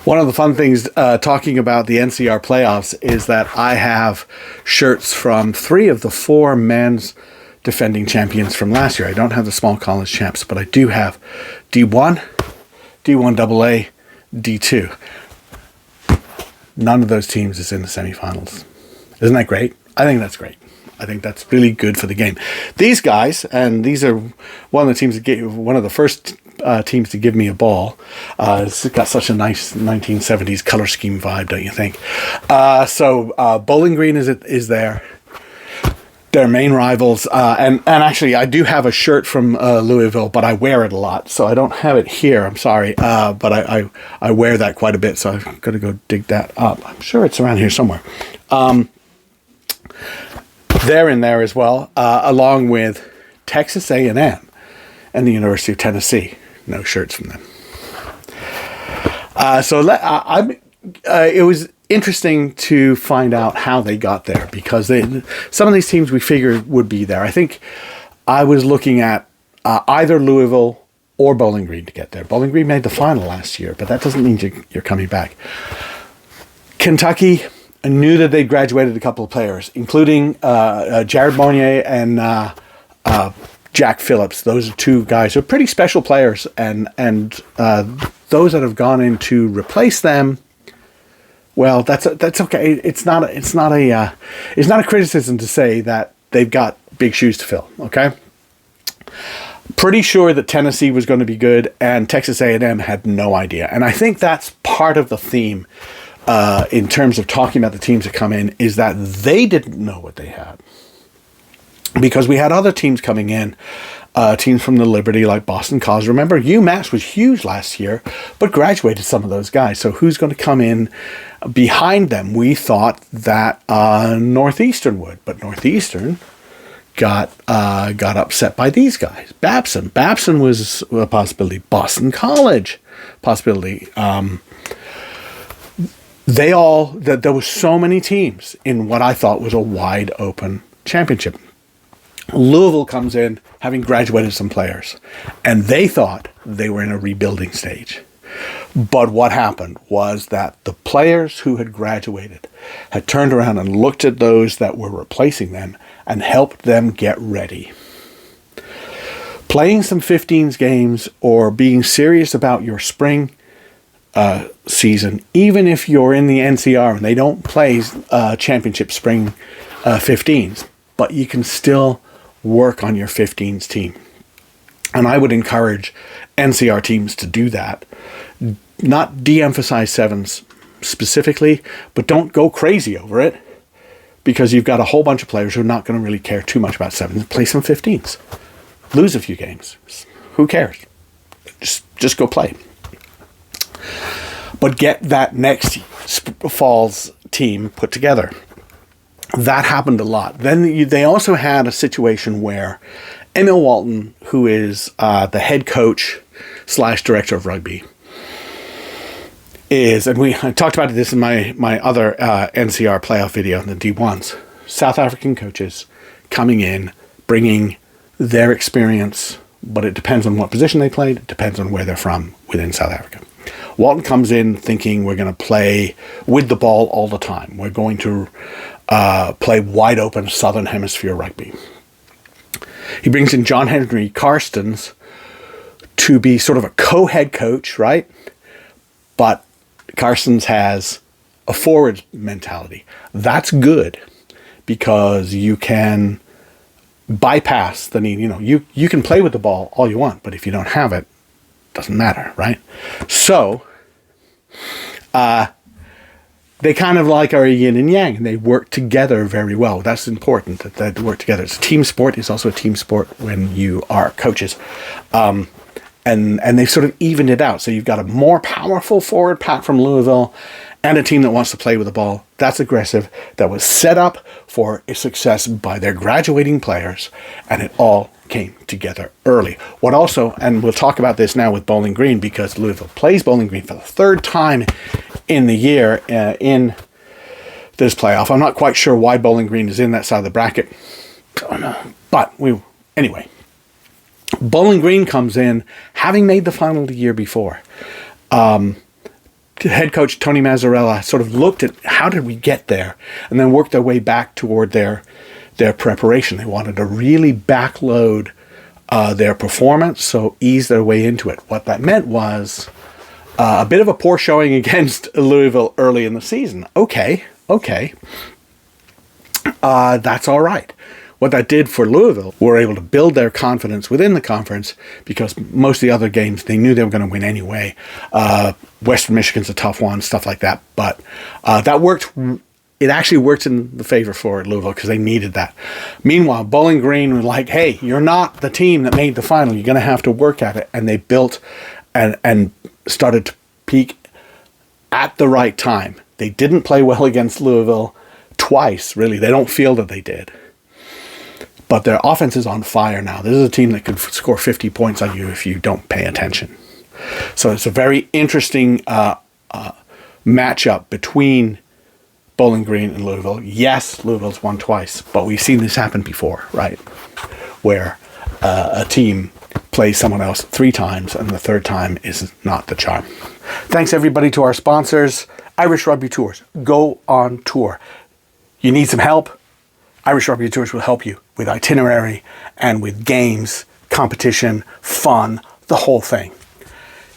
One of the fun things talking about the NCR playoffs is that I have shirts from 3 of the 4 men's defending champions from last year. I don't have the small college champs, but I do have D1, D1AA, D2. None of those teams is in the semifinals. Isn't that great? I think that's great. I think that's really good for the game. These guys, and these are one of the teams that gave, one of the first teams to give me a ball. It's got such a nice 1970s color scheme vibe, don't you think? So Bowling Green is there. Their main rivals, and actually I do have a shirt from Louisville, but I wear it a lot, so I don't have it here. I'm sorry, but I wear that quite a bit, so I've got to go dig that up. I'm sure it's around here somewhere. They're in there as well, along with Texas A&M and the University of Tennessee. No shirts from them. It was interesting to find out how they got there, because some of these teams we figured would be there. I think I was looking at either Louisville or Bowling Green to get there. Bowling Green made the final last year, but that doesn't mean you're coming back. Kentucky, I knew that they graduated a couple of players, including Jared Monnier and Jack Phillips. Those are 2 guys who are pretty special players, and those that have gone in to replace them, well, that's okay. It's not a criticism to say that they've got big shoes to fill. Okay, pretty sure that Tennessee was going to be good, and Texas A&M had no idea. And I think that's part of the theme in terms of talking about the teams that come in, is that they didn't know what they had, because we had other teams coming in. Teams from the Liberty, like Boston College. Remember, UMass was huge last year, but graduated some of those guys. So who's going to come in behind them? We thought that Northeastern would, but Northeastern got upset by these guys. Babson was a possibility. Boston College, possibility. There was so many teams in what I thought was a wide open championship. Louisville comes in having graduated some players, and they thought they were in a rebuilding stage. But what happened was that the players who had graduated had turned around and looked at those that were replacing them and helped them get ready. Playing some 15s games or being serious about your spring season, even if you're in the NCR and they don't play championship spring 15s, but you can still work on your 15s team. And I would encourage NCR teams to do that. Not de-emphasize 7s specifically, but don't go crazy over it, because you've got a whole bunch of players who are not going to really care too much about 7s. Play some 15s. Lose a few games. Who cares? Just go play. But get that next fall's team put together. That happened a lot. Then they also had a situation where Emil Walton, who is the head coach / director of rugby, I talked about this in my other NCR playoff video, the D1s. South African coaches coming in, bringing their experience, but it depends on what position they played. It depends on where they're from within South Africa. Walton comes in thinking we're going to play with the ball all the time. We're going to play wide open Southern Hemisphere rugby. He brings in John Henry Karstens to be sort of a co-head coach, right? But Karstens has a forward mentality. That's good, because you can bypass the need. You can play with the ball all you want, but if you don't have it, it doesn't matter, right? So they kind of like are a yin and yang, and they work together very well. That's important, that they work together. It's a team sport. It's also a team sport when you are coaches. And they sort of evened it out. So you've got a more powerful forward pack from Louisville and a team that wants to play with the ball. That's aggressive. That was set up for a success by their graduating players, and it all came together early. What also, and we'll talk about this now with Bowling Green, because Louisville plays Bowling Green for the 3rd time in the year in this playoff. I'm not quite sure why Bowling Green is in that side of the bracket. Don't know. But anyway. Bowling Green comes in having made the final the year before. head coach Tony Mazzarella sort of looked at how did we get there, and then worked their way back toward their preparation. They wanted to really backload their performance, so ease their way into it. What that meant was a bit of a poor showing against Louisville early in the season. Okay. That's all right. What that did for Louisville, were able to build their confidence within the conference, because most of the other games they knew they were going to win anyway. Western Michigan's a tough one, stuff like that. But that worked. It actually worked in the favor for Louisville because they needed that. Meanwhile, Bowling Green was like, hey, you're not the team that made the final. You're going to have to work at it. And they built and started to peak at the right time. They didn't play well against Louisville twice, really. They don't feel that they did. But their offense is on fire now. This is a team that could score 50 points on you if you don't pay attention. So it's a very interesting matchup between Bowling Green and Louisville. Yes, Louisville's won twice, but we've seen this happen before, right? Where a team plays someone else 3 times and the third time is not the charm. Thanks everybody to our sponsors, Irish Rugby Tours. Go on tour. You need some help? Irish Rugby Tours will help you with itinerary and with games, competition, fun, the whole thing.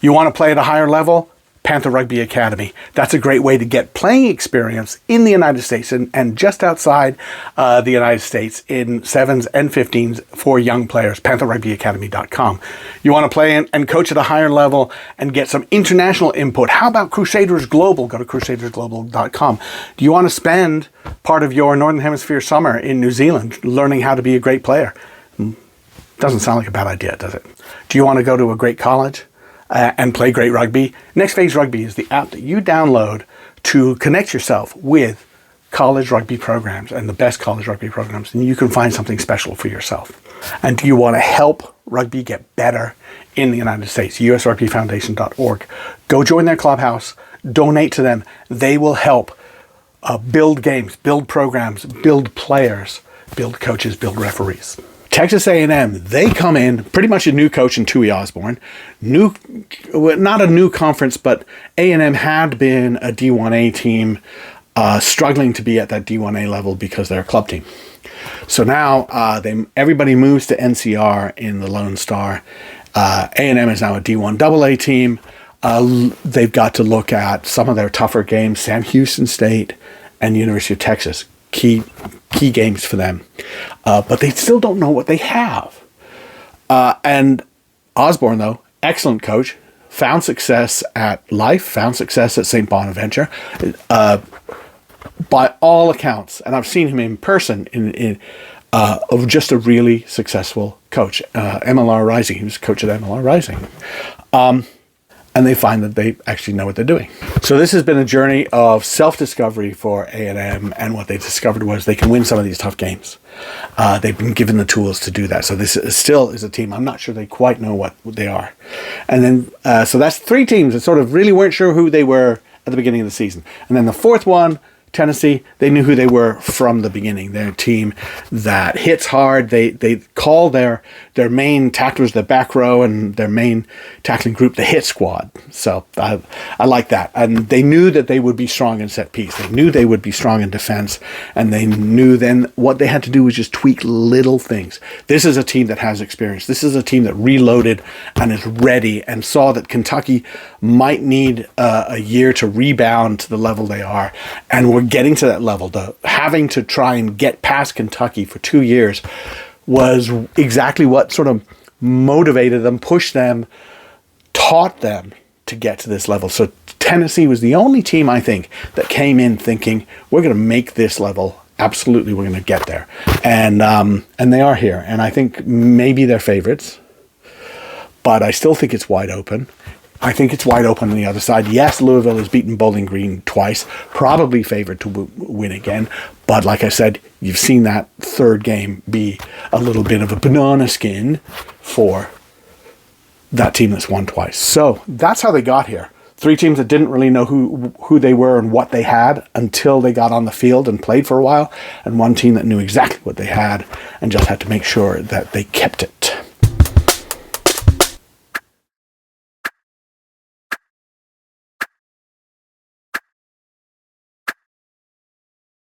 You want to play at a higher level? Panther Rugby Academy. That's a great way to get playing experience in the United States and just outside the United States in 7s and 15s for young players. PantherRugbyAcademy.com. You want to play and coach at a higher level and get some international input? How about Crusaders Global? Go to CrusadersGlobal.com. Do you want to spend part of your Northern Hemisphere summer in New Zealand learning how to be a great player? Doesn't sound like a bad idea, does it? Do you want to go to a great college and play great rugby? Next Phase Rugby is the app that you download to connect yourself with college rugby programs and the best college rugby programs, and you can find something special for yourself. And do you want to help rugby get better in the United States? usrugbyfoundation.org. Go join their clubhouse, donate to them. They will help build games, build programs, build players, build coaches, build referees. Texas A&M, they come in, pretty much a new coach in Tui Osborne. Not a new conference, but A&M had been a D1A team, struggling to be at that D1A level because they're a club team. So now everybody moves to NCR in the Lone Star. A&M is now a D1AA team. They've got to look at some of their tougher games, Sam Houston State and University of Texas. Key games for them. But they still don't know what they have. And Osborne, though, excellent coach, found success at Life, found success at St. Bonaventure. By all accounts, and I've seen him in person, of just a really successful coach. MLR Rising, he was coach at MLR Rising. And they find that they actually know what they're doing. So this has been a journey of self-discovery for A&M, and what they discovered was they can win some of these tough games. They've been given the tools to do that. So this still is a team. I'm not sure they quite know what they are. And then, so that's 3 teams that sort of really weren't sure who they were at the beginning of the season. And then the 4th one, Tennessee, they knew who they were from the beginning. They're a team that hits hard. They call their main tacklers the back row, and their main tackling group the hit squad. So I like that. And they knew that they would be strong in set piece. They knew they would be strong in defense, and they knew then what they had to do was just tweak little things. This is a team that has experience. This is a team that reloaded and is ready, and saw that Kentucky might need a year to rebound to the level they are, and we're getting to that level. Having to try and get past Kentucky for 2 years was exactly what sort of motivated them, pushed them, taught them to get to this level. So Tennessee was the only team, I think, that came in thinking, we're going to make this level. Absolutely, we're going to get there. And they are here. And I think maybe they're favorites, but I still think it's wide open. I think it's wide open on the other side. Yes, Louisville has beaten Bowling Green twice, probably favored to win again. But like I said, you've seen that 3rd game be a little bit of a banana skin for that team that's won twice. So that's how they got here. 3 teams that didn't really know who they were and what they had until they got on the field and played for a while. And 1 team that knew exactly what they had and just had to make sure that they kept it.